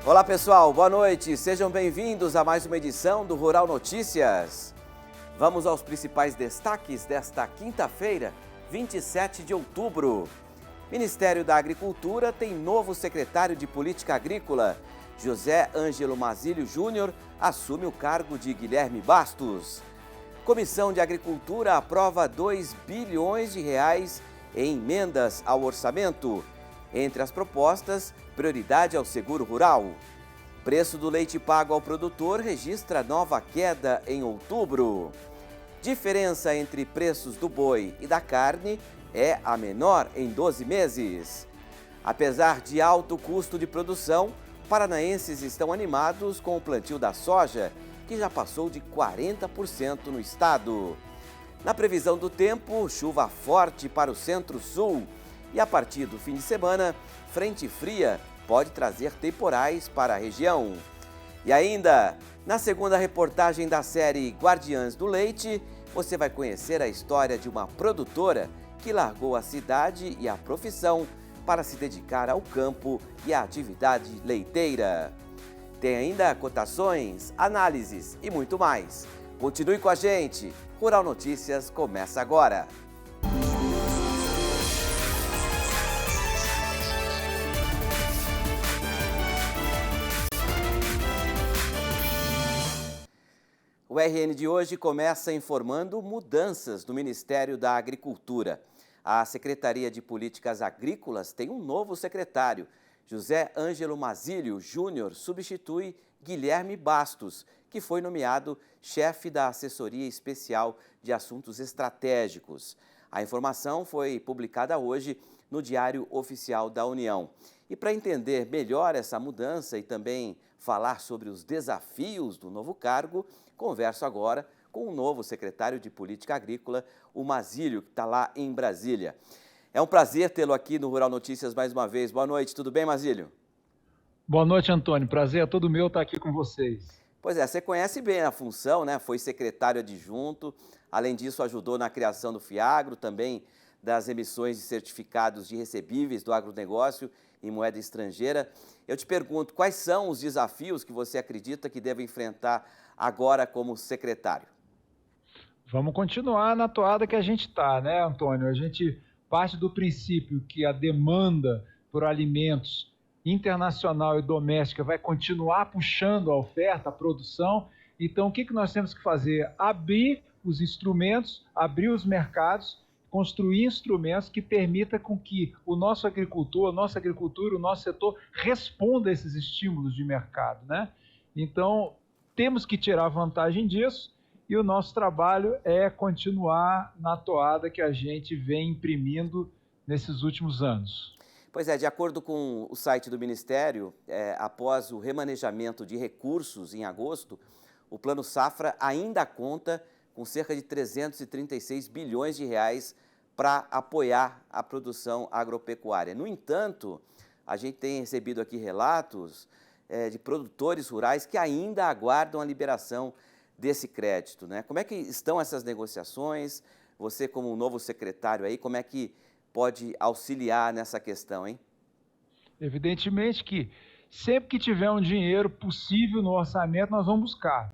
Olá pessoal, boa noite, sejam bem-vindos a mais uma edição do Rural Notícias. Vamos aos principais destaques desta quinta-feira, 27 de outubro. Ministério da Agricultura tem novo secretário de Política Agrícola. José Ângelo Mazilio Júnior assume o cargo de Guilherme Bastos. Comissão de Agricultura aprova 2 bilhões de reais em emendas ao orçamento. Entre as propostas, prioridade ao seguro rural. Preço do leite pago ao produtor registra nova queda em outubro. Diferença entre preços do boi e da carne é a menor em 12 meses. Apesar de alto custo de produção, paranaenses estão animados com o plantio da soja, que já passou de 40% no estado. Na previsão do tempo, chuva forte para o centro-sul. E a partir do fim de semana, frente fria pode trazer temporais para a região. E ainda, na segunda reportagem da série Guardiãs do Leite, você vai conhecer a história de uma produtora que largou a cidade e a profissão para se dedicar ao campo e à atividade leiteira. Tem ainda cotações, análises e muito mais. Continue com a gente. Rural Notícias começa agora. O RN de hoje começa informando mudanças no Ministério da Agricultura. A Secretaria de Políticas Agrícolas tem um novo secretário. José Ângelo Mazilio Júnior substitui Guilherme Bastos, que foi nomeado chefe da Assessoria Especial de Assuntos Estratégicos. A informação foi publicada hoje no Diário Oficial da União. E para entender melhor essa mudança e também falar sobre os desafios do novo cargo, converso agora com o novo secretário de Política Agrícola, o Mazilio, que está lá em Brasília. É um prazer tê-lo aqui no Rural Notícias mais uma vez. Boa noite, tudo bem, Mazilio? Boa noite, Antônio. Prazer é todo meu estar aqui com vocês. Pois é, você conhece bem a função, né? Foi secretário adjunto, além disso ajudou na criação do FIAGRO, também das emissões de certificados de recebíveis do agronegócio em moeda estrangeira. Eu te pergunto, quais são os desafios que você acredita que deve enfrentar agora como secretário? Vamos continuar na toada que a gente está, né, Antônio? A gente parte do princípio que a demanda por alimentos internacional e doméstica vai continuar puxando a oferta, a produção. Então, o que nós temos que fazer? Abrir os instrumentos, abrir os mercados, construir instrumentos que permitam com que o nosso agricultor, a nossa agricultura, o nosso setor responda a esses estímulos de mercado, né? Então, temos que tirar vantagem disso e o nosso trabalho é continuar na toada que a gente vem imprimindo nesses últimos anos. Pois é, de acordo com o site do Ministério, após o remanejamento de recursos em agosto, o Plano Safra ainda conta com cerca de 336 bilhões de reais para apoiar a produção agropecuária. No entanto, a gente tem recebido aqui relatos de produtores rurais que ainda aguardam a liberação desse crédito, né? Como é que estão essas negociações? Você, como um novo secretário aí, como é que pode auxiliar nessa questão, hein? Evidentemente que sempre que tiver um dinheiro possível no orçamento, nós vamos buscar.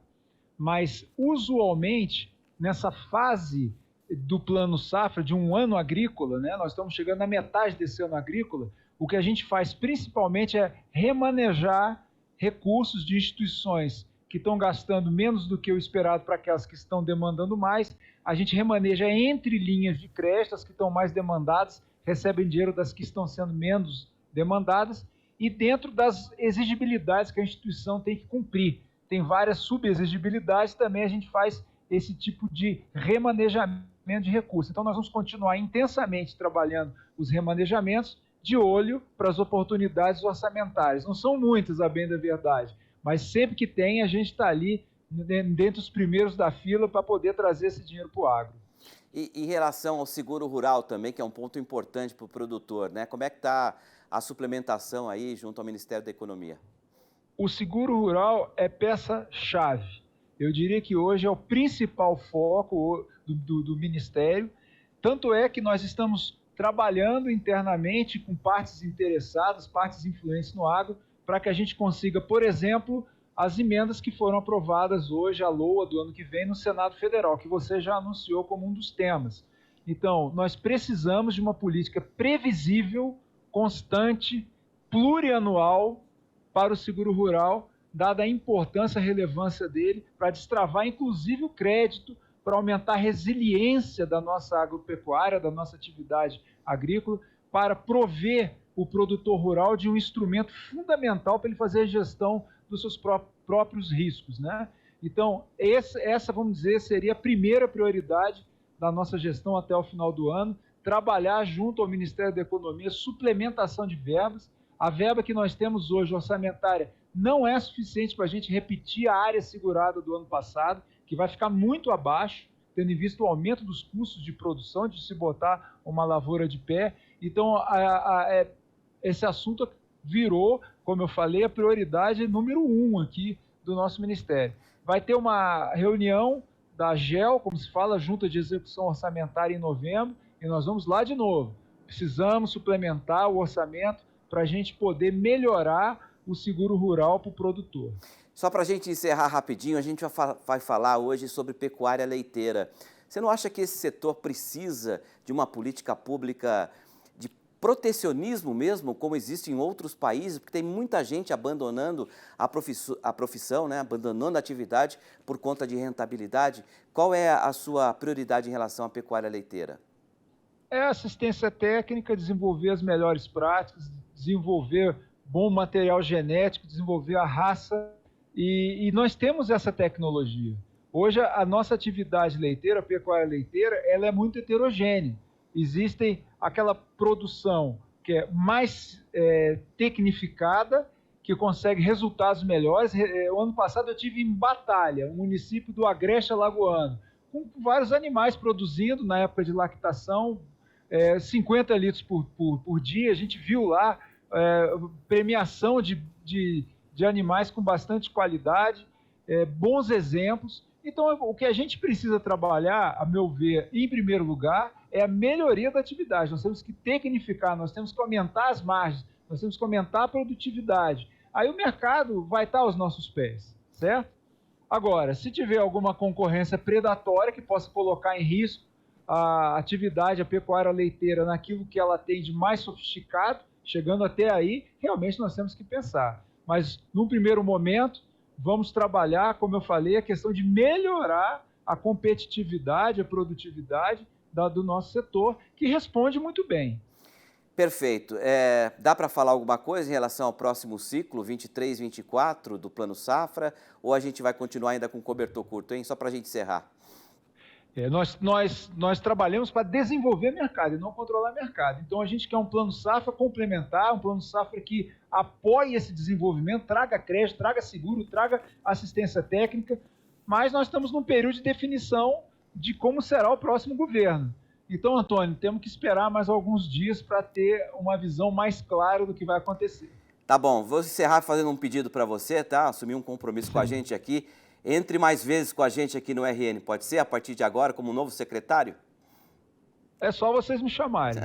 Mas, usualmente, nessa fase do Plano Safra, de um ano agrícola, né, nós estamos chegando na metade desse ano agrícola, o que a gente faz principalmente é remanejar recursos de instituições que estão gastando menos do que o esperado para aquelas que estão demandando mais. A gente remaneja entre linhas de crédito, as que estão mais demandadas recebem dinheiro das que estão sendo menos demandadas, e dentro das exigibilidades que a instituição tem que cumprir. Tem várias subexigibilidades, também a gente faz esse tipo de remanejamento de recursos. Então, nós vamos continuar intensamente trabalhando os remanejamentos de olho para as oportunidades orçamentárias. Não são muitas, a bem da verdade, mas sempre que tem, a gente está ali dentro dos primeiros da fila para poder trazer esse dinheiro para o agro. E em relação ao seguro rural também, que é um ponto importante para o produtor, né? Como é que está a suplementação aí junto ao Ministério da Economia? O seguro rural é peça-chave. Eu diria que hoje é o principal foco do Ministério. Tanto é que nós estamos trabalhando internamente com partes interessadas, partes influentes no agro, para que a gente consiga, por exemplo, as emendas que foram aprovadas hoje, a LOA do ano que vem, no Senado Federal, que você já anunciou como um dos temas. Então, nós precisamos de uma política previsível, constante, plurianual para o seguro rural, dada a importância e a relevância dele, para destravar, inclusive, o crédito, para aumentar a resiliência da nossa agropecuária, da nossa atividade agrícola, para prover o produtor rural de um instrumento fundamental para ele fazer a gestão dos seus próprios riscos, né? Então, essa, vamos dizer, seria a primeira prioridade da nossa gestão até o final do ano, trabalhar junto ao Ministério da Economia, suplementação de verbas. A verba que nós temos hoje, orçamentária, não é suficiente para a gente repetir a área segurada do ano passado, que vai ficar muito abaixo, tendo em vista o aumento dos custos de produção, de se botar uma lavoura de pé. Então, esse assunto virou, como eu falei, a prioridade número 1 aqui do nosso Ministério. Vai ter uma reunião da GEL, como se fala, Junta de Execução Orçamentária, em novembro, e nós vamos lá de novo. Precisamos suplementar o orçamento para a gente poder melhorar o seguro rural para o produtor. Só para a gente encerrar rapidinho, a gente vai falar hoje sobre pecuária leiteira. Você não acha que esse setor precisa de uma política pública de protecionismo mesmo, como existe em outros países? Porque tem muita gente abandonando a profissão, né? Abandonando a atividade por conta de rentabilidade. Qual é a sua prioridade em relação à pecuária leiteira? É assistência técnica, desenvolver as melhores práticas, desenvolver bom material genético, desenvolver a raça. E nós temos essa tecnologia. Hoje, a nossa atividade leiteira, a pecuária leiteira, ela é muito heterogênea. Existem aquela produção que é mais tecnificada, que consegue resultados melhores. O ano passado eu tive em Batalha, um município do Agreste Alagoano, com vários animais produzindo, na época de lactação, 50 litros por dia. A gente viu lá premiação de animais com bastante qualidade, bons exemplos. Então, o que a gente precisa trabalhar, a meu ver, em primeiro lugar, é a melhoria da atividade. Nós temos que tecnificar, nós temos que aumentar as margens, nós temos que aumentar a produtividade. Aí o mercado vai estar aos nossos pés, certo? Agora, se tiver alguma concorrência predatória que possa colocar em risco a atividade, a pecuária leiteira, naquilo que ela tem de mais sofisticado, chegando até aí, realmente nós temos que pensar. Mas, num primeiro momento, vamos trabalhar, como eu falei, a questão de melhorar a competitividade, a produtividade do nosso setor, que responde muito bem. Perfeito. Dá para falar alguma coisa em relação ao próximo ciclo, 23, 24, do Plano Safra, ou a gente vai continuar ainda com cobertor curto, hein? Só para a gente encerrar. Nós trabalhamos para desenvolver mercado e não controlar mercado. Então, a gente quer um plano safra complementar, um plano safra que apoie esse desenvolvimento, traga crédito, traga seguro, traga assistência técnica, mas nós estamos num período de definição de como será o próximo governo. Então, Antônio, temos que esperar mais alguns dias para ter uma visão mais clara do que vai acontecer. Tá bom, vou encerrar fazendo um pedido para você, tá? Assumir um compromisso com a gente aqui. Entre mais vezes com a gente aqui no RN, pode ser, a partir de agora, como novo secretário? É só vocês me chamarem.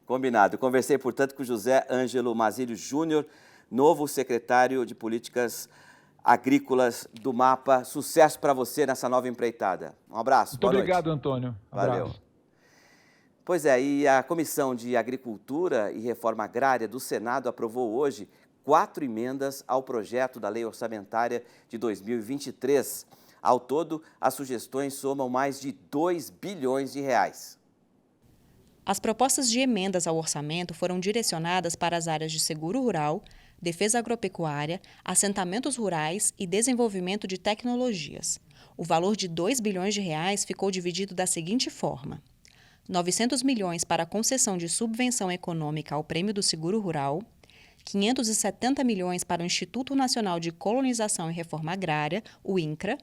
Combinado. Conversei, portanto, com José Ângelo Mazílio Júnior, novo secretário de Políticas Agrícolas do MAPA. Sucesso para você nessa nova empreitada. Um abraço. Muito obrigado, Antônio. Valeu. Pois é, e a Comissão de Agricultura e Reforma Agrária do Senado aprovou hoje 4 emendas ao projeto da Lei Orçamentária de 2023. Ao todo, as sugestões somam mais de 2 bilhões de reais. As propostas de emendas ao orçamento foram direcionadas para as áreas de seguro rural, defesa agropecuária, assentamentos rurais e desenvolvimento de tecnologias. O valor de 2 bilhões de reais ficou dividido da seguinte forma: 900 milhões para a concessão de subvenção econômica ao Prêmio do Seguro Rural, 570 milhões para o Instituto Nacional de Colonização e Reforma Agrária, o INCRA,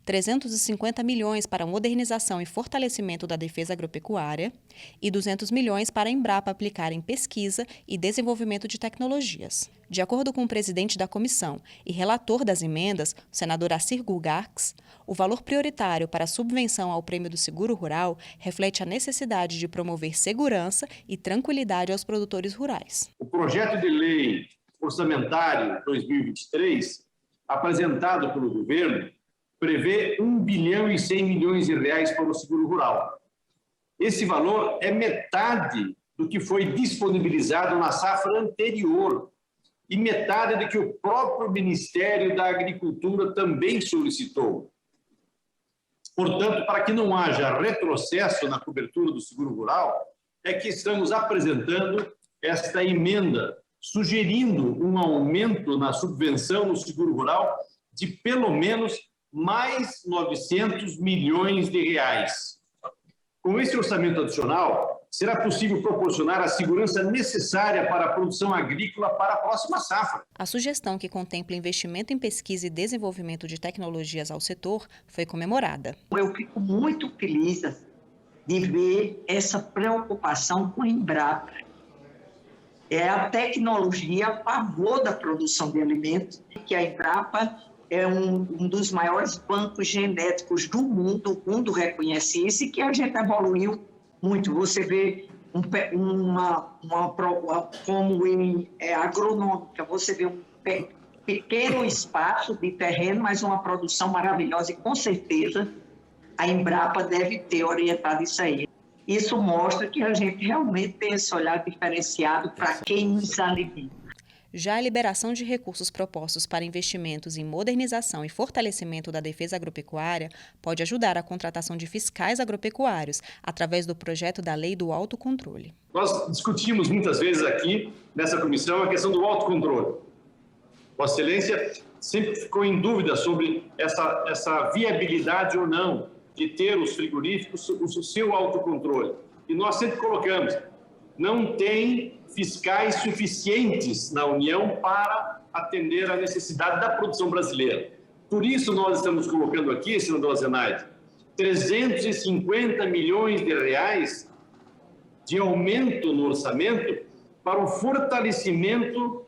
350 milhões para a modernização e fortalecimento da defesa agropecuária e 200 milhões para a Embrapa aplicar em pesquisa e desenvolvimento de tecnologias. De acordo com o presidente da comissão e relator das emendas, o senador Assir Gulgarx, o valor prioritário para a subvenção ao Prêmio do Seguro Rural reflete a necessidade de promover segurança e tranquilidade aos produtores rurais. O projeto de lei orçamentário 2023, apresentado pelo governo, prevê 1 bilhão e 100 milhões de reais para o seguro rural. Esse valor é metade do que foi disponibilizado na safra anterior e metade do que o próprio Ministério da Agricultura também solicitou. Portanto, para que não haja retrocesso na cobertura do seguro rural, é que estamos apresentando esta emenda, sugerindo um aumento na subvenção no seguro rural de pelo menos mais 900 milhões de reais. Com esse orçamento adicional, será possível proporcionar a segurança necessária para a produção agrícola para a próxima safra. A sugestão, que contempla investimento em pesquisa e desenvolvimento de tecnologias ao setor, foi comemorada. Eu fico muito feliz de ver essa preocupação com a Embrapa. É a tecnologia a favor da produção de alimentos, que a Embrapa é um dos maiores bancos genéticos do mundo, o mundo reconhece isso, e que a gente evoluiu muito. Você vê como em agronômica, você vê um pequeno espaço de terreno, mas uma produção maravilhosa, e com certeza a Embrapa deve ter orientado isso aí. Isso mostra que a gente realmente tem esse olhar diferenciado para quem nos alimenta. Já a liberação de recursos propostos para investimentos em modernização e fortalecimento da defesa agropecuária pode ajudar a contratação de fiscais agropecuários através do projeto da Lei do Autocontrole. Nós discutimos muitas vezes aqui, nessa comissão, a questão do autocontrole. Vossa Excelência sempre ficou em dúvida sobre essa viabilidade ou não de ter os frigoríficos o seu autocontrole. E nós sempre colocamos, não tem fiscais suficientes na União para atender à necessidade da produção brasileira. Por isso, nós estamos colocando aqui, senador Zenaide, 350 milhões de reais de aumento no orçamento para o fortalecimento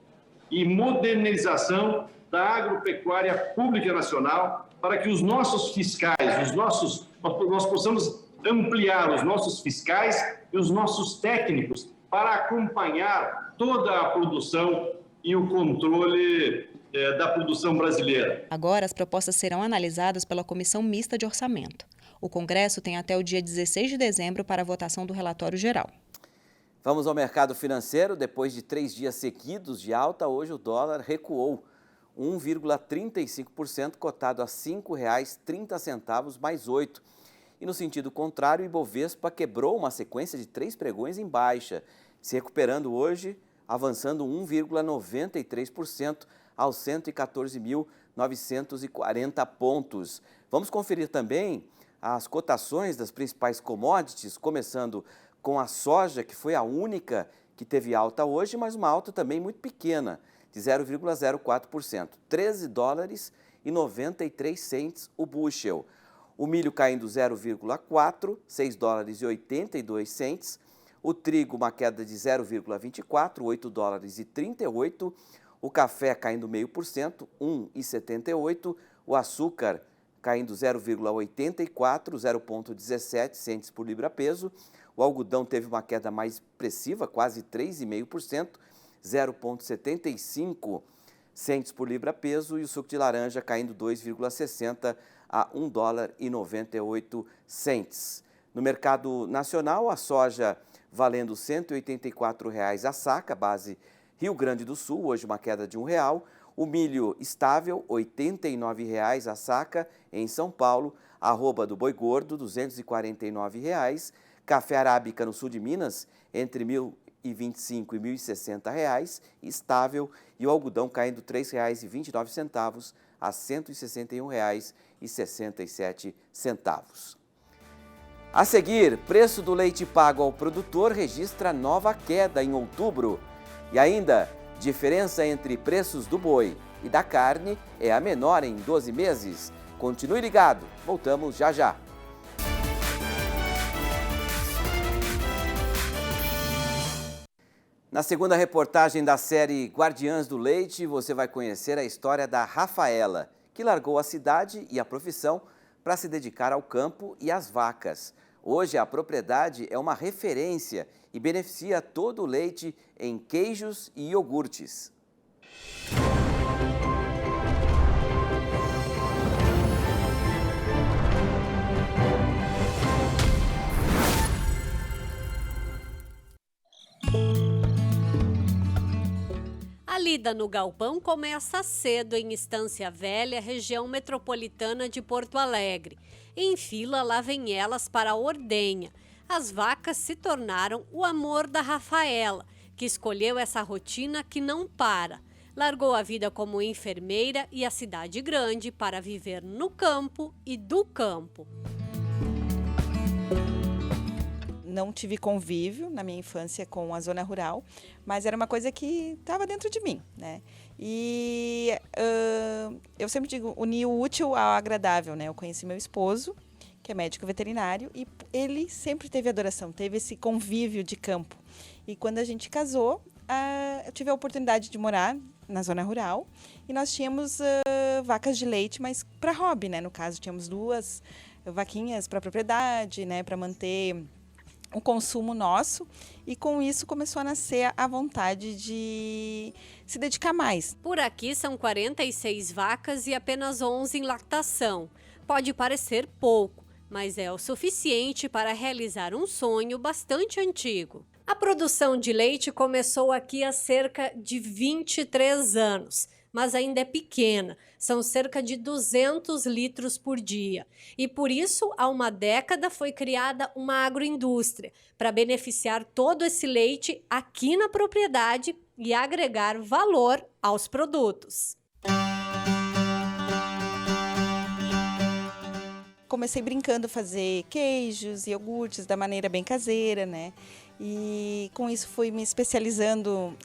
e modernização da agropecuária pública nacional, para que os nossos fiscais, nós possamos ampliar os nossos fiscais e os nossos técnicos para acompanhar toda a produção e o controle da produção brasileira. Agora, as propostas serão analisadas pela Comissão Mista de Orçamento. O Congresso tem até o dia 16 de dezembro para a votação do relatório geral. Vamos ao mercado financeiro. Depois de 3 dias seguidos de alta, hoje o dólar recuou 1,35%, cotado a R$ 5,30 mais 8. E no sentido contrário, o Ibovespa quebrou uma sequência de 3 pregões em baixa, se recuperando hoje, avançando 1,93% aos 114.940 pontos. Vamos conferir também as cotações das principais commodities, começando com a soja, que foi a única que teve alta hoje, mas uma alta também muito pequena, de 0,04%, $13,93 o bushel. O milho caindo 0,4, $6,82. O trigo, uma queda de 0,24, $8,38. O café caindo 0,5%, $1,78. O açúcar caindo 0,84, 0,17 centes por libra-peso. O algodão teve uma queda mais expressiva, quase 3,5%, 0,75 centes por libra-peso. E o suco de laranja caindo 2,60 a $1,98. No mercado nacional, a soja valendo R$ 184,00 a saca, base Rio Grande do Sul, hoje uma queda de R$1. O milho estável, R$ 89,00 a saca em São Paulo. Arroba do boi gordo, R$ 249,00. Café arábica no sul de Minas, entre R$ 1.025 e R$ 1.060, estável. E o algodão caindo R$ 3,29 a R$ 161,67. A seguir, preço do leite pago ao produtor registra nova queda em outubro. E ainda, diferença entre preços do boi e da carne é a menor em 12 meses. Continue ligado, voltamos já já. Na segunda reportagem da série Guardiãs do Leite, você vai conhecer a história da Rafaela, que largou a cidade e a profissão para se dedicar ao campo e às vacas. Hoje, a propriedade é uma referência e beneficia todo o leite em queijos e iogurtes. A lida no galpão começa cedo em Estância Velha, região metropolitana de Porto Alegre. Em fila, lá vêm elas para a ordenha. As vacas se tornaram o amor da Rafaela, que escolheu essa rotina que não para. Largou a vida como enfermeira e a cidade grande para viver no campo e do campo. Não tive convívio na minha infância com a zona rural, mas era uma coisa que estava dentro de mim, né? E eu sempre digo, unir o útil ao agradável, né? Eu conheci meu esposo, que é médico veterinário, e ele sempre teve adoração, teve esse convívio de campo. E quando a gente casou, eu tive a oportunidade de morar na zona rural e nós tínhamos vacas de leite, mas para hobby, né? No caso, tínhamos 2 vaquinhas para propriedade, né? Para manter o consumo nosso, e com isso começou a nascer a vontade de se dedicar mais. Por aqui são 46 vacas e apenas 11 em lactação. Pode parecer pouco, mas é o suficiente para realizar um sonho bastante antigo. A produção de leite começou aqui há cerca de 23 anos, mas ainda é pequena, são cerca de 200 litros por dia. E por isso, há uma década, foi criada uma agroindústria para beneficiar todo esse leite aqui na propriedade e agregar valor aos produtos. Comecei brincando a fazer queijos e iogurtes da maneira bem caseira, né? E com isso fui me especializando,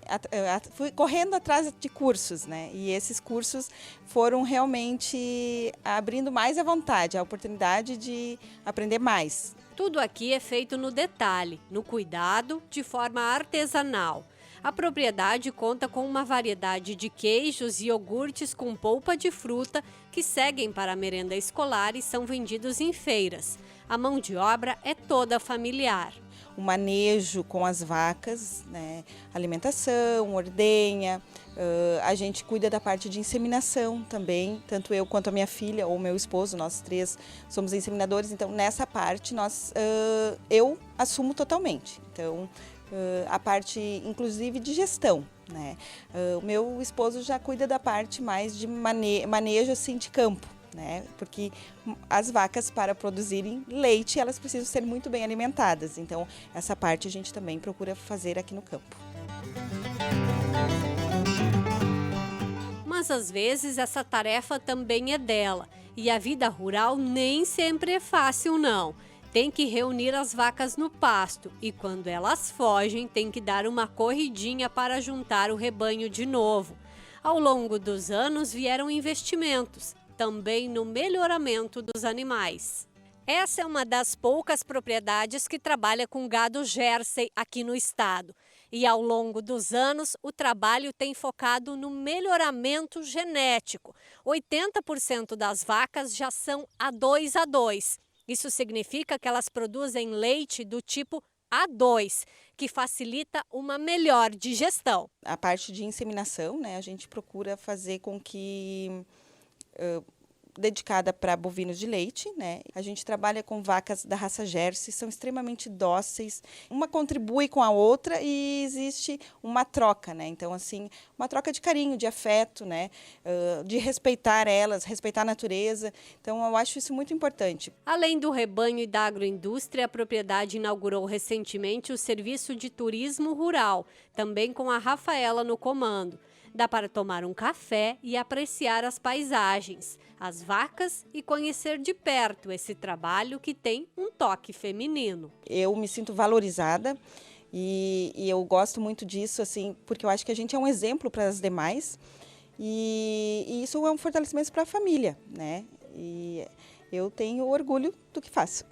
fui correndo atrás de cursos, né? E esses cursos foram realmente abrindo mais a vontade, a oportunidade de aprender mais. Tudo aqui é feito no detalhe, no cuidado, de forma artesanal. A propriedade conta com uma variedade de queijos e iogurtes com polpa de fruta que seguem para a merenda escolar e são vendidos em feiras. A mão de obra é toda familiar. O manejo com as vacas, né? Alimentação, ordenha, a gente cuida da parte de inseminação também, tanto eu quanto a minha filha ou meu esposo, nós 3 somos inseminadores, então nessa parte eu assumo totalmente. Então, a parte, inclusive, de gestão, né? O meu esposo já cuida da parte mais de manejo assim, de campo, né? Porque as vacas, para produzirem leite, elas precisam ser muito bem alimentadas. Então, essa parte a gente também procura fazer aqui no campo. Mas, às vezes, essa tarefa também é dela. E a vida rural nem sempre é fácil, não. Tem que reunir as vacas no pasto e, quando elas fogem, tem que dar uma corridinha para juntar o rebanho de novo. Ao longo dos anos vieram investimentos, também no melhoramento dos animais. Essa é uma das poucas propriedades que trabalha com gado Jersey aqui no estado. E ao longo dos anos, o trabalho tem focado no melhoramento genético. 80% das vacas já são A2A2. Isso significa que elas produzem leite do tipo A2, que facilita uma melhor digestão. A parte de inseminação, né, a gente procura fazer com que dedicada para bovinos de leite, né? A gente trabalha com vacas da raça Jersey, são extremamente dóceis. Uma contribui com a outra e existe uma troca, né? Então, assim, uma troca de carinho, de afeto, né? De respeitar elas, respeitar a natureza. Então, eu acho isso muito importante. Além do rebanho e da agroindústria, a propriedade inaugurou recentemente o serviço de turismo rural, também com a Rafaela no comando. Dá para tomar um café e apreciar as paisagens, as vacas e conhecer de perto esse trabalho que tem um toque feminino. Eu me sinto valorizada e eu gosto muito disso, assim, porque eu acho que a gente é um exemplo para as demais e isso é um fortalecimento para a família, né? E eu tenho orgulho do que faço.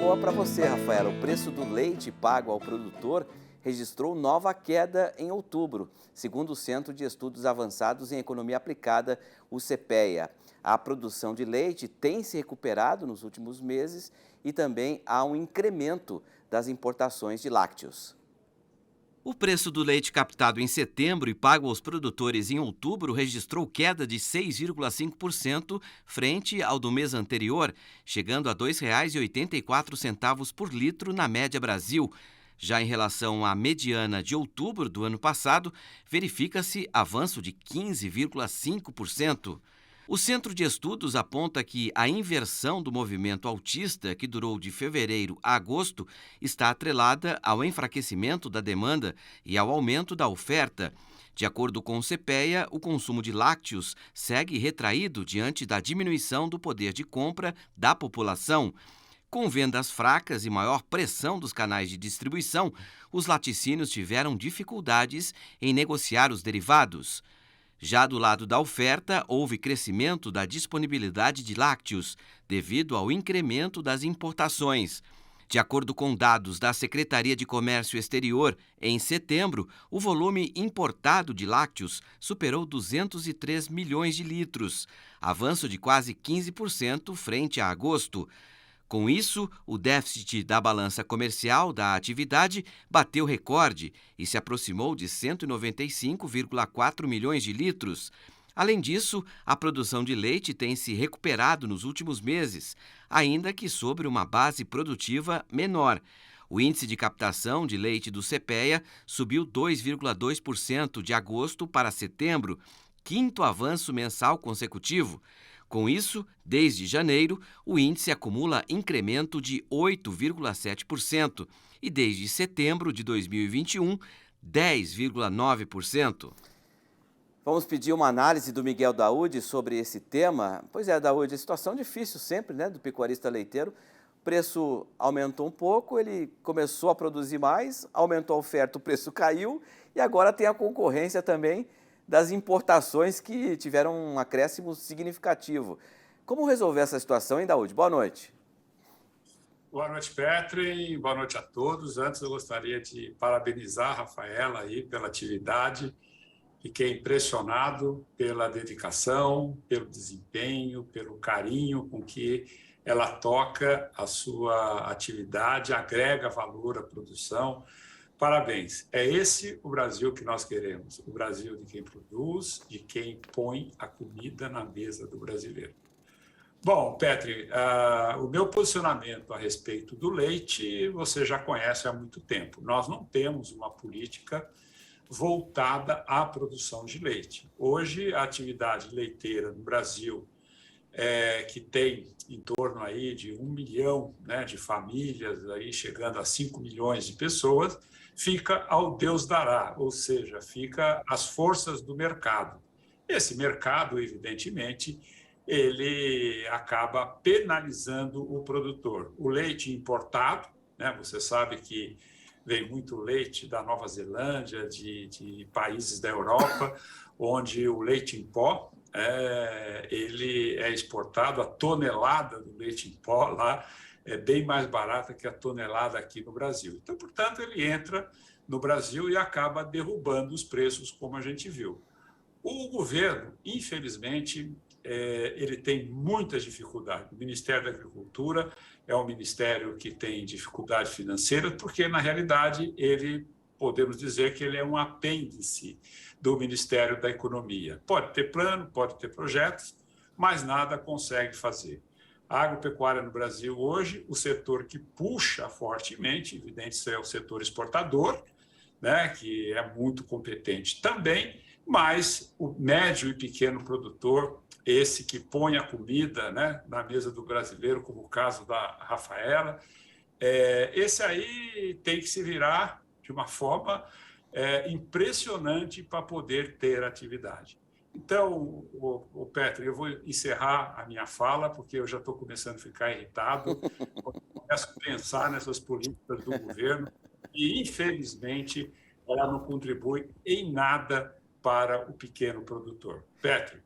Boa para você, Rafaela. O preço do leite pago ao produtor registrou nova queda em outubro, segundo o Centro de Estudos Avançados em Economia Aplicada, o CEPEA. A produção de leite tem se recuperado nos últimos meses e também há um incremento das importações de lácteos. O preço do leite captado em setembro e pago aos produtores em outubro registrou queda de 6,5% frente ao do mês anterior, chegando a R$ 2,84 por litro na média Brasil. Já em relação à mediana de outubro do ano passado, verifica-se avanço de 15,5%. O Centro de Estudos aponta que a inversão do movimento altista, que durou de fevereiro a agosto, está atrelada ao enfraquecimento da demanda e ao aumento da oferta. De acordo com o CPEA, o consumo de lácteos segue retraído diante da diminuição do poder de compra da população. Com vendas fracas e maior pressão dos canais de distribuição, os laticínios tiveram dificuldades em negociar os derivados. Já do lado da oferta, houve crescimento da disponibilidade de lácteos, devido ao incremento das importações. De acordo com dados da Secretaria de Comércio Exterior, em setembro, o volume importado de lácteos superou 203 milhões de litros, avanço de quase 15% frente a agosto. Com isso, o déficit da balança comercial da atividade bateu recorde e se aproximou de 195,4 milhões de litros. Além disso, a produção de leite tem se recuperado nos últimos meses, ainda que sobre uma base produtiva menor. O índice de captação de leite do CPEA subiu 2,2% de agosto para setembro, quinto avanço mensal consecutivo. Com isso, desde janeiro, o índice acumula incremento de 8,7% e desde setembro de 2021, 10,9%. Vamos pedir uma análise do Miguel Daúde sobre esse tema. Pois é, Daúde, situação difícil sempre, né, do pecuarista leiteiro. O preço aumentou um pouco, ele começou a produzir mais, aumentou a oferta, o preço caiu e agora tem a concorrência também das importações que tiveram um acréscimo significativo. Como resolver essa situação, hein, Daúde? Boa noite. Boa noite, Petri. Boa noite a todos. Antes eu gostaria de parabenizar a Rafaela aí pela atividade. Fiquei impressionado pela dedicação, pelo desempenho, pelo carinho com que ela toca a sua atividade, agrega valor à produção. Parabéns. É esse o Brasil que nós queremos, o Brasil de quem produz, de quem põe a comida na mesa do brasileiro. Bom, Petri, o meu posicionamento a respeito do leite você já conhece há muito tempo. Nós não temos uma política voltada à produção de leite. Hoje, a atividade leiteira no Brasil, que tem em torno aí de 1 milhão, né, de famílias, aí chegando a 5 milhões de pessoas, fica ao Deus dará, ou seja, fica às forças do mercado. Esse mercado, evidentemente, ele acaba penalizando o produtor. O leite importado, né, você sabe que vem muito leite da Nova Zelândia, de países da Europa, onde o leite em pó, ele é exportado, a tonelada do leite em pó lá é bem mais barata que a tonelada aqui no Brasil. Então, portanto, ele entra no Brasil e acaba derrubando os preços, como a gente viu. O governo, infelizmente, ele tem muitas dificuldades. O Ministério da Agricultura é um ministério que tem dificuldade financeira, porque, na realidade, podemos dizer que ele é um apêndice do Ministério da Economia. Pode ter plano, pode ter projetos, mas nada consegue fazer. A agropecuária no Brasil hoje, o setor que puxa fortemente, evidente, é o setor exportador, né, que é muito competente também, mas o médio e pequeno produtor, esse que põe a comida, né, na mesa do brasileiro, como o caso da Rafaela, esse aí tem que se virar de uma forma impressionante para poder ter atividade. Então, Petri, eu vou encerrar a minha fala, porque eu já estou começando a ficar irritado, começo a pensar nessas políticas do governo e, infelizmente, ela não contribui em nada para o pequeno produtor. Petri.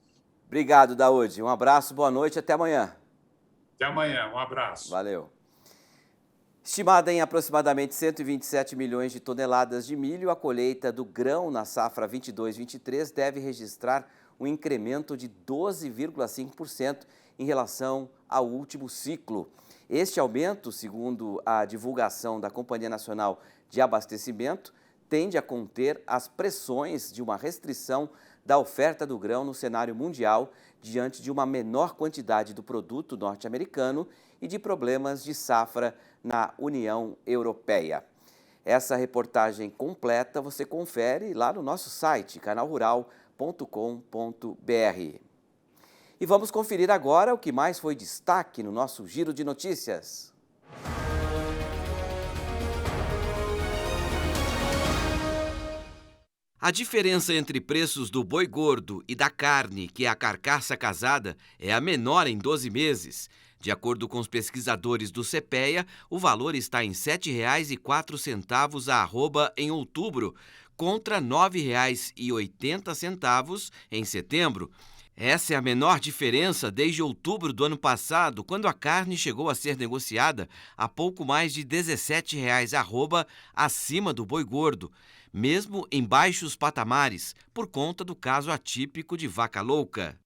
Obrigado, Daúde. Um abraço, boa noite, até amanhã. Até amanhã, um abraço. Valeu. Estimada em aproximadamente 127 milhões de toneladas de milho, a colheita do grão na safra 22-23 deve registrar um incremento de 12,5% em relação ao último ciclo. Este aumento, segundo a divulgação da Companhia Nacional de Abastecimento, tende a conter as pressões de uma restrição da oferta do grão no cenário mundial diante de uma menor quantidade do produto norte-americano e de problemas de safra na União Europeia. Essa reportagem completa você confere lá no nosso site, canalrural.com.br. E vamos conferir agora o que mais foi destaque no nosso Giro de Notícias. A diferença entre preços do boi gordo e da carne, que é a carcaça casada, é a menor em 12 meses. De acordo com os pesquisadores do CPEA, o valor está em R$ 7,04 a arroba em outubro, contra R$ 9,80 em setembro. Essa é a menor diferença desde outubro do ano passado, quando a carne chegou a ser negociada a pouco mais de R$ 17,00 arroba acima do boi gordo, mesmo em baixos patamares, por conta do caso atípico de vaca louca.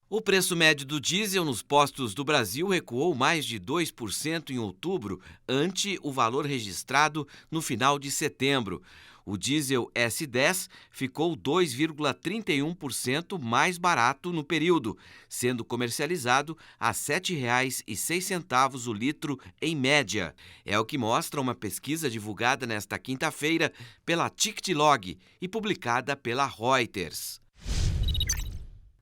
O preço médio do diesel nos postos do Brasil recuou mais de 2% em outubro, ante o valor registrado no final de setembro. O diesel S10 ficou 2,31% mais barato no período, sendo comercializado a R$ 7,06 o litro em média. É o que mostra uma pesquisa divulgada nesta quinta-feira pela TictLog e publicada pela Reuters.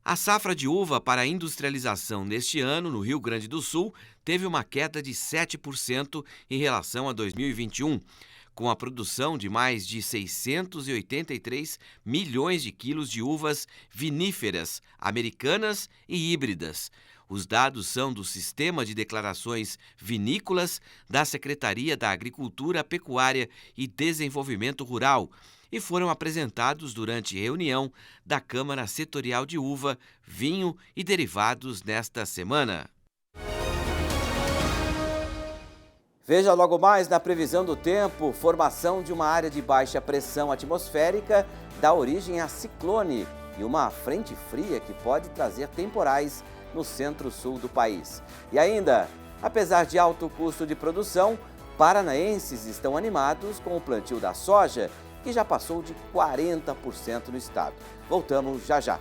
A safra de uva para a industrialização neste ano, no Rio Grande do Sul, teve uma queda de 7% em relação a 2021. Com a produção de mais de 683 milhões de quilos de uvas viníferas, americanas e híbridas. Os dados são do Sistema de Declarações Vinícolas da Secretaria da Agricultura, Pecuária e Desenvolvimento Rural e foram apresentados durante reunião da Câmara Setorial de Uva, Vinho e Derivados nesta semana. Veja logo mais na previsão do tempo, formação de uma área de baixa pressão atmosférica dá origem a ciclone e uma frente fria que pode trazer temporais no centro-sul do país. E ainda, apesar de alto custo de produção, paranaenses estão animados com o plantio da soja, que já passou de 40% no estado. Voltamos já já.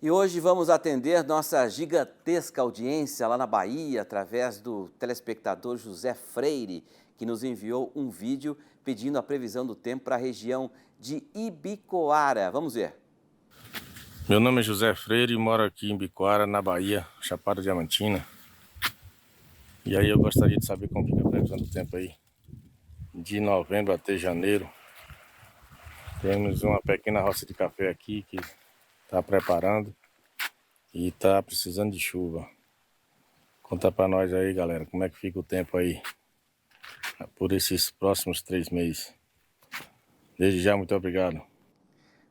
E hoje vamos atender nossa gigantesca audiência lá na Bahia, através do telespectador José Freire, que nos enviou um vídeo pedindo a previsão do tempo para a região de Ibicoara. Vamos ver. Meu nome é José Freire e moro aqui em Ibicoara, na Bahia, Chapada Diamantina. E aí eu gostaria de saber como fica a previsão do tempo aí, de novembro até janeiro. Temos uma pequena roça de café aqui que está preparando e está precisando de chuva. Conta para nós aí, galera, como é que fica o tempo aí por esses próximos 3 meses. Desde já, muito obrigado.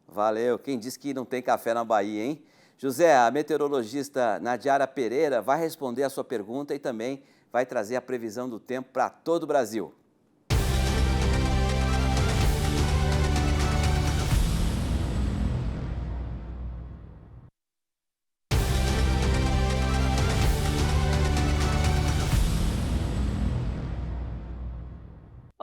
Valeu. Quem disse que não tem café na Bahia, hein? José, a meteorologista Nadiara Pereira vai responder a sua pergunta e também vai trazer a previsão do tempo para todo o Brasil.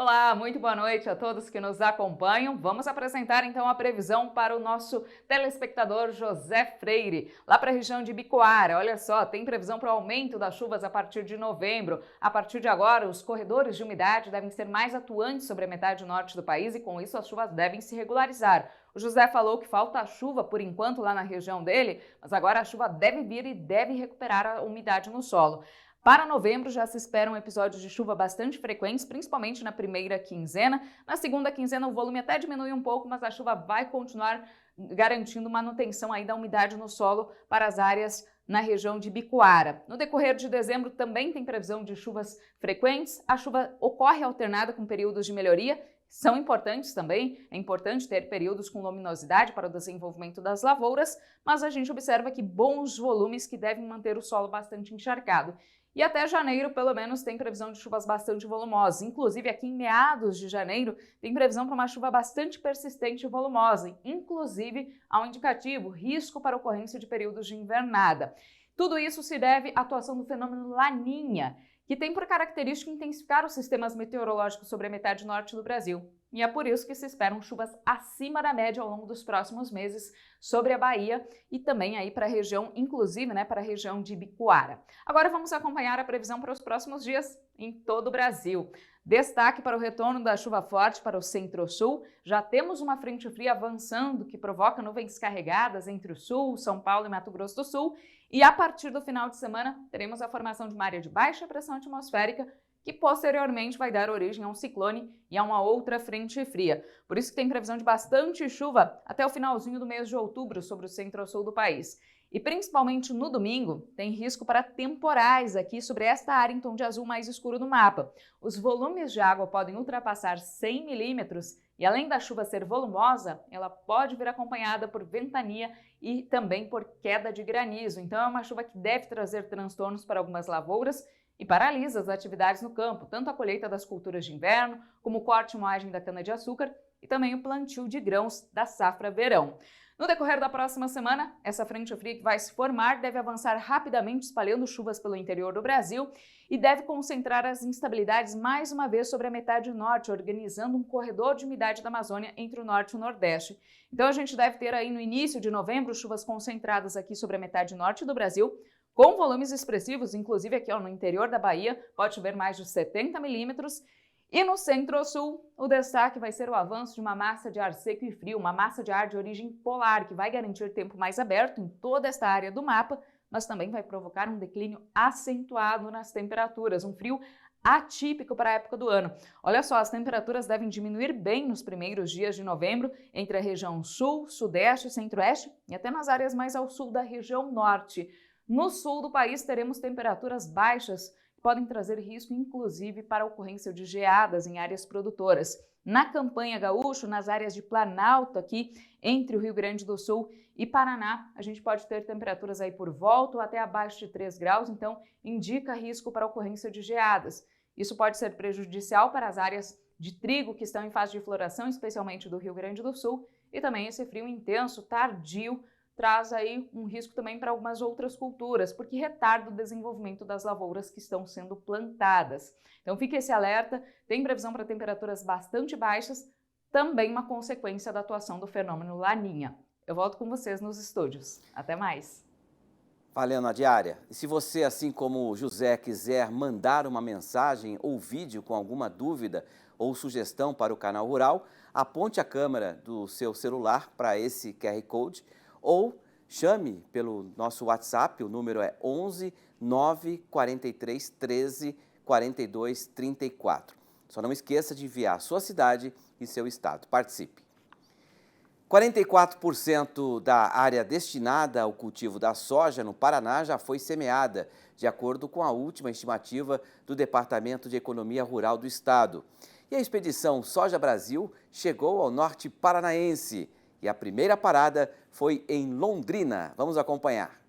Olá, muito boa noite a todos que nos acompanham. Vamos apresentar então a previsão para o nosso telespectador José Freire, lá para a região de Ibicoara. Olha só, tem previsão para o aumento das chuvas a partir de novembro. A partir de agora, os corredores de umidade devem ser mais atuantes sobre a metade norte do país e com isso as chuvas devem se regularizar. O José falou que falta chuva por enquanto lá na região dele, mas agora a chuva deve vir e deve recuperar a umidade no solo. Para novembro já se esperam episódios de chuva bastante frequentes, principalmente na primeira quinzena. Na segunda quinzena o volume até diminui um pouco, mas a chuva vai continuar garantindo manutenção aí da umidade no solo para as áreas na região de Ibicoara. No decorrer de dezembro também tem previsão de chuvas frequentes. A chuva ocorre alternada com períodos de melhoria, são importantes também, é importante ter períodos com luminosidade para o desenvolvimento das lavouras, mas a gente observa que bons volumes que devem manter o solo bastante encharcado. E até janeiro, pelo menos, tem previsão de chuvas bastante volumosas. Inclusive, aqui em meados de janeiro, tem previsão para uma chuva bastante persistente e volumosa. Inclusive, há um indicativo, risco para ocorrência de períodos de invernada. Tudo isso se deve à atuação do fenômeno Laninha, que tem por característica intensificar os sistemas meteorológicos sobre a metade norte do Brasil. E é por isso que se esperam chuvas acima da média ao longo dos próximos meses sobre a Bahia e também aí para a região, inclusive, para a região de Ibicoara. Agora vamos acompanhar a previsão para os próximos dias em todo o Brasil. Destaque para o retorno da chuva forte para o centro-sul. Já temos uma frente fria avançando que provoca nuvens carregadas entre o sul, São Paulo e Mato Grosso do Sul. E a partir do final de semana teremos a formação de uma área de baixa pressão atmosférica que posteriormente vai dar origem a um ciclone e a uma outra frente fria. Por isso que tem previsão de bastante chuva até o finalzinho do mês de outubro sobre o centro-sul do país. E principalmente no domingo, tem risco para temporais aqui sobre esta área em tom de azul mais escuro do mapa. Os volumes de água podem ultrapassar 100 milímetros e além da chuva ser volumosa, ela pode vir acompanhada por ventania e também por queda de granizo. Então é uma chuva que deve trazer transtornos para algumas lavouras e paralisa as atividades no campo, tanto a colheita das culturas de inverno, como o corte e moagem da cana-de-açúcar e também o plantio de grãos da safra verão. No decorrer da próxima semana, essa frente fria que vai se formar deve avançar rapidamente, espalhando chuvas pelo interior do Brasil e deve concentrar as instabilidades mais uma vez sobre a metade norte, organizando um corredor de umidade da Amazônia entre o norte e o nordeste. Então a gente deve ter aí no início de novembro chuvas concentradas aqui sobre a metade norte do Brasil, com volumes expressivos, inclusive aqui no interior da Bahia, pode chover mais de 70 milímetros. E no centro-sul, o destaque vai ser o avanço de uma massa de ar seco e frio, uma massa de ar de origem polar, que vai garantir tempo mais aberto em toda esta área do mapa, mas também vai provocar um declínio acentuado nas temperaturas, um frio atípico para a época do ano. Olha só, as temperaturas devem diminuir bem nos primeiros dias de novembro, entre a região sul, sudeste, centro-oeste e até nas áreas mais ao sul da região norte. No sul do país, teremos temperaturas baixas, podem trazer risco, inclusive, para a ocorrência de geadas em áreas produtoras. Na campanha gaúcho, nas áreas de Planalto, aqui entre o Rio Grande do Sul e Paraná, a gente pode ter temperaturas aí por volta ou até abaixo de 3 graus, então indica risco para a ocorrência de geadas. Isso pode ser prejudicial para as áreas de trigo que estão em fase de floração, especialmente do Rio Grande do Sul, e também esse frio intenso, tardio, traz aí um risco também para algumas outras culturas, porque retarda o desenvolvimento das lavouras que estão sendo plantadas. Então fique esse alerta, tem previsão para temperaturas bastante baixas, também uma consequência da atuação do fenômeno Laninha. Eu volto com vocês nos estúdios. Até mais! Valeu, na diária. E se você, assim como o José, quiser mandar uma mensagem ou vídeo com alguma dúvida ou sugestão para o Canal Rural, aponte a câmera do seu celular para esse QR Code ou chame pelo nosso WhatsApp, o número é 11 943 13 42 34. Só não esqueça de enviar sua cidade e seu estado. Participe! 44% da área destinada ao cultivo da soja no Paraná já foi semeada, de acordo com a última estimativa do Departamento de Economia Rural do Estado. E a expedição Soja Brasil chegou ao norte paranaense. E a primeira parada foi em Londrina. Vamos acompanhar.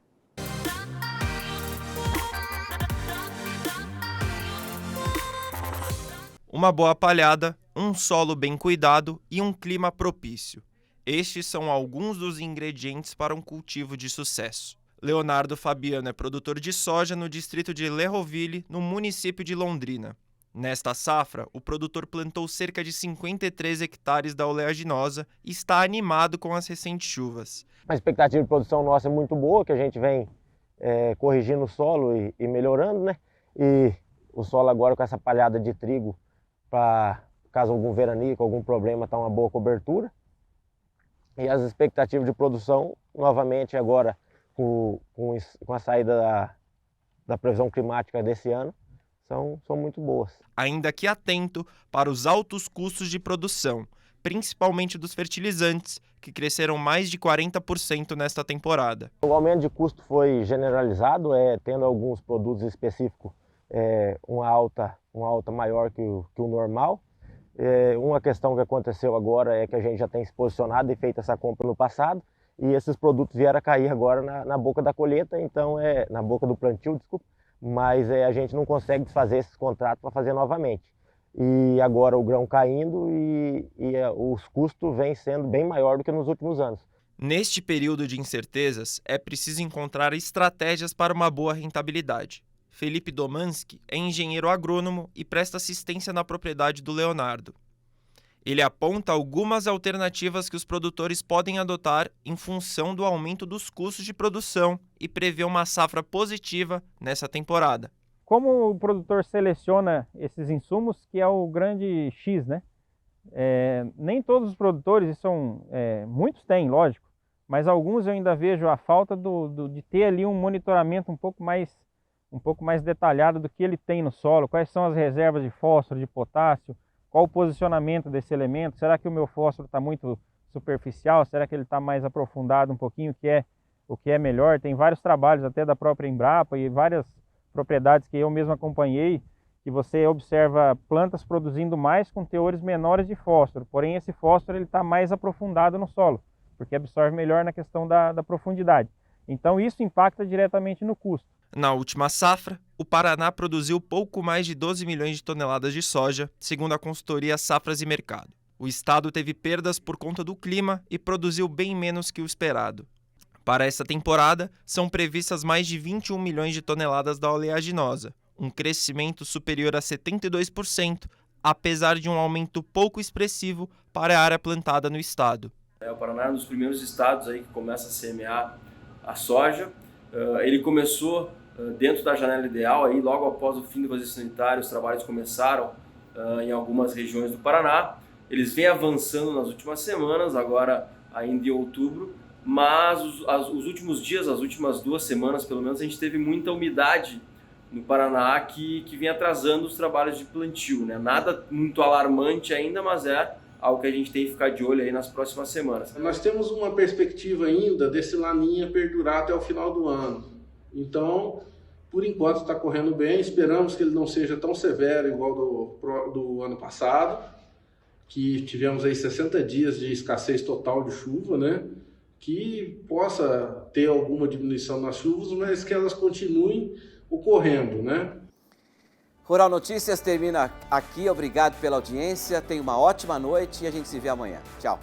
Uma boa palhada, um solo bem cuidado e um clima propício. Estes são alguns dos ingredientes para um cultivo de sucesso. Leonardo Fabiano é produtor de soja no distrito de Lerroville, no município de Londrina. Nesta safra, o produtor plantou cerca de 53 hectares da oleaginosa e está animado com as recentes chuvas. A expectativa de produção nossa é muito boa, que a gente vem corrigindo o solo e melhorando, né? E o solo agora com essa palhada de trigo, para caso algum veranico, algum problema, está uma boa cobertura. E as expectativas de produção, novamente agora com a saída da previsão climática desse ano, são muito boas. Ainda que atento para os altos custos de produção, principalmente dos fertilizantes, que cresceram mais de 40% nesta temporada. O aumento de custo foi generalizado, tendo alguns produtos específicos uma alta maior que o normal. Uma questão que aconteceu agora é que a gente já tem se posicionado e feito essa compra no passado, e esses produtos vieram a cair agora na boca da colheita, então na boca do plantio, desculpa. mas a gente não consegue desfazer esses contratos para fazer novamente. E agora o grão caindo e os custos vêm sendo bem maior do que nos últimos anos. Neste período de incertezas, é preciso encontrar estratégias para uma boa rentabilidade. Felipe Domanski é engenheiro agrônomo e presta assistência na propriedade do Leonardo. Ele aponta algumas alternativas que os produtores podem adotar em função do aumento dos custos de produção e prevê uma safra positiva nessa temporada. Como o produtor seleciona esses insumos, que é o grande X, né? Nem todos os produtores, muitos têm, lógico, mas alguns eu ainda vejo a falta de ter ali um monitoramento um pouco mais detalhado do que ele tem no solo, quais são as reservas de fósforo, de potássio, qual o posicionamento desse elemento, será que o meu fósforo está muito superficial, será que ele está mais aprofundado um pouquinho, o que é melhor. Tem vários trabalhos até da própria Embrapa e várias propriedades que eu mesmo acompanhei, que você observa plantas produzindo mais com teores menores de fósforo, porém esse fósforo está mais aprofundado no solo, porque absorve melhor na questão da profundidade. Então isso impacta diretamente no custo. Na última safra, o Paraná produziu pouco mais de 12 milhões de toneladas de soja, segundo a consultoria Safras e Mercado. O estado teve perdas por conta do clima e produziu bem menos que o esperado. Para essa temporada, são previstas mais de 21 milhões de toneladas da oleaginosa, um crescimento superior a 72%, apesar de um aumento pouco expressivo para a área plantada no estado. O Paraná é um dos primeiros estados aí que começa a semear a soja. Ele começou dentro da janela ideal, aí, logo após o fim do vazio sanitário, os trabalhos começaram em algumas regiões do Paraná. Eles vêm avançando nas últimas semanas, agora ainda em outubro, mas os últimos dias, as últimas 2 semanas pelo menos, a gente teve muita umidade no Paraná que vem atrasando os trabalhos de plantio, né? Nada muito alarmante ainda, mas é algo que a gente tem que ficar de olho aí nas próximas semanas. Nós temos uma perspectiva ainda desse laninha perdurar até o final do ano. Então, por enquanto está correndo bem, esperamos que ele não seja tão severo igual do ano passado, que tivemos aí 60 dias de escassez total de chuva, né? Que possa ter alguma diminuição nas chuvas, mas que elas continuem ocorrendo, né? Rural Notícias termina aqui. Obrigado pela audiência. Tenha uma ótima noite e a gente se vê amanhã. Tchau.